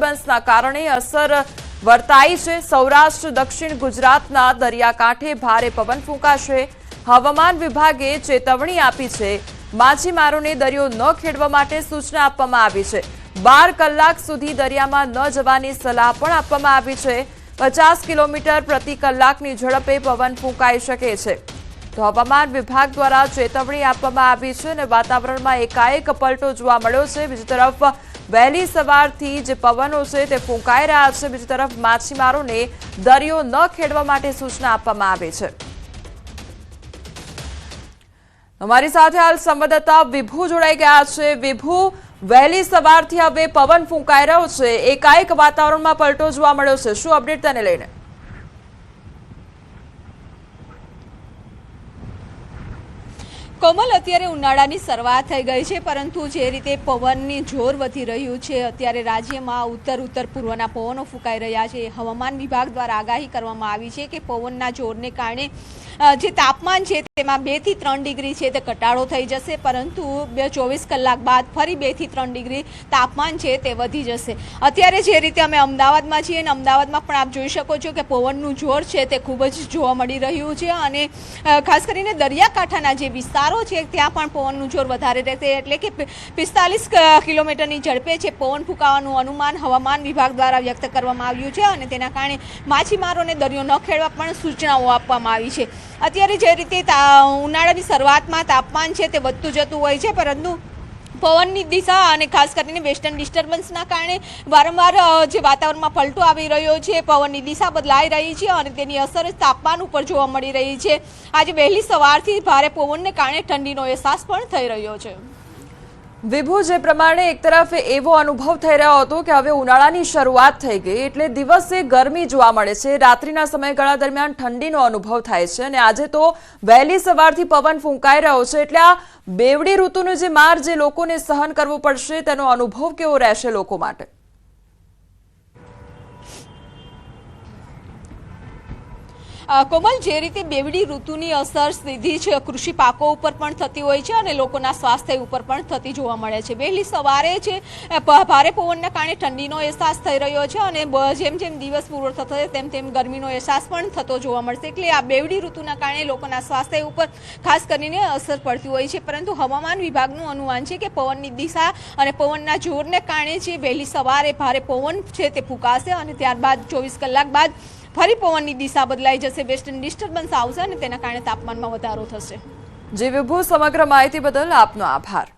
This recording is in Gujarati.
ડિસ્ટર્બન્સના કારણે અસર વર્તાઈ છે। સૌરાષ્ટ્ર દક્ષિણ ગુજરાતના દરિયાકાંઠે ભારે પવન ફૂંકાશે। હવામાન વિભાગે ચેતવણી આપી છે। માછીમારોને દરિયો ન ખેડવા માટે સૂચના આપવામાં આવી છે। 12 કલાક સુધી દરિયામાં ન જવાની સલાહ પણ આપવામાં આવી છે। 50 કિલોમીટર પ્રતિ કલાકની ઝડપે પવન ફૂંકાઈ શકે છે। તો હવામાન વિભાગ દ્વારા ચેતવણી આપવામાં આવી છે અને વાતાવરણમાં એકાએક પલટો જોવા મળ્યો છે। બીજી તરફ વહેલી સવારથી જે પવનો છે તે ફૂંકાઈ રહ્યા છે। બીજી તરફ માછીમારોને દરિયો ન ખેડવા માટે સૂચના આપવામાં આવી છે। અમારી સાથે હાલ સંવાદદાતા વિભુ જોડાઈ ગયા છે। વિભુ, વહેલી સવારથી હવે પવન ફૂંકાઈ રહ્યો છે, એકાએક વાતાવરણમાં પલટો જોવા મળ્યો છે, શું અપડેટ તેને લઈને? કોમલ, અત્યારે ઉનાળાની શરૂઆત થઈ ગઈ છે, પરંતુ જે રીતે પવનની જોર વધી રહ્યું છે, અત્યારે રાજ્યમાં ઉત્તર પૂર્વના પવનો ફૂંકાઈ રહ્યા છે। હવામાન વિભાગ દ્વારા આગાહી કરવામાં આવી છે કે પવનના જોરને કારણે જે તાપમાન છે તેમાં 2 થી 3 ડિગ્રી છે તે ઘટાડો થઈ જશે, પરંતુ 24 કલાક બાદ ફરી 2 થી 3 ડિગ્રી તાપમાન છે તે વધી જશે। અત્યારે જે રીતે અમે અમદાવાદમાં છીએ અને અમદાવાદમાં પણ આપ જોઈ શકો છો કે પવનનું જોર છે તે ખૂબ જ જોવા મળી રહ્યું છે અને ખાસ કરીને દરિયાકાંઠાના જે વિસ્તારો છે ત્યાં પણ પવનનું જોર વધારે રહેશે, એટલે કે 45 કિલોમીટરની ઝડપે છે પવન ફૂંકાવાનું અનુમાન હવામાન વિભાગ દ્વારા વ્યક્ત કરવામાં આવ્યું છે અને તેના કારણે માછીમારોને દરિયો ન ખેડવા પણ સૂચનાઓ આપવામાં આવી છે। અત્યારે જે રીતે ઉનાળાની શરૂઆતમાં તાપમાન છે તે વધતું જતું હોય છે, પરંતુ પવનની દિશા અને ખાસ કરીને વેસ્ટર્ન ડિસ્ટર્બન્સના કારણે વારંવાર જે વાતાવરણમાં પલટો આવી રહ્યો છે, પવનની દિશા બદલાઈ રહી છે અને તેની અસર તાપમાન ઉપર જોવા મળી રહી છે। આજે વહેલી સવારથી ભારે પવનને કારણે ઠંડીનો અહેસાસ પણ થઈ રહ્યો છે। વિભુ, જે પ્રમાણે એક તરફ એવો અનુભવ થઈ રહ્યો હતો કે હવે ઉનાળાની શરૂઆત થઈ ગઈ એટલે દિવસે ગરમી જોવા મળે છે, રાત્રિના સમયગાળા દરમિયાન ઠંડીનો અનુભવ થાય છે અને આજે તો વહેલી સવારથી પવન ફૂંકાઈ રહ્યો છે, એટલે આ બેવડી ઋતુનો જે માર જે લોકોને સહન કરવો પડશે તેનો અનુભવ કેવો રહેશે લોકો માટે? કોમલ, જે રીતે બેવડી ઋતુની અસર સીધી જ કૃષિ પાકો ઉપર પણ થતી હોય છે અને લોકોના સ્વાસ્થ્ય ઉપર પણ થતી જોવા મળે છે। વહેલી સવારે છે ભારે પવનના કારણે ઠંડીનો અહેસાસ થઈ રહ્યો છે અને જેમ જેમ દિવસ પૂરો થતો તેમ તેમ ગરમીનો અહેસાસ પણ થતો જોવા મળશે, એટલે આ બેવડી ઋતુના કારણે લોકોના સ્વાસ્થ્ય ઉપર ખાસ કરીને અસર પડતી હોય છે। પરંતુ હવામાન વિભાગનું અનુમાન છે કે પવનની દિશા અને પવનના જોરને કારણે જે વહેલી સવારે ભારે પવન છે તે ફૂંકાશે અને ત્યારબાદ 24 કલાક બાદ ફરી પવનની દિશા બદલાઈ જશે, વેસ્ટર્ન ડિસ્ટર્બન્સ આવશે અને તેના કારણે તાપમાનમાં વધારો થશે। જી વિભુ, સમગ્ર માહિતી બદલ આપનો આભાર।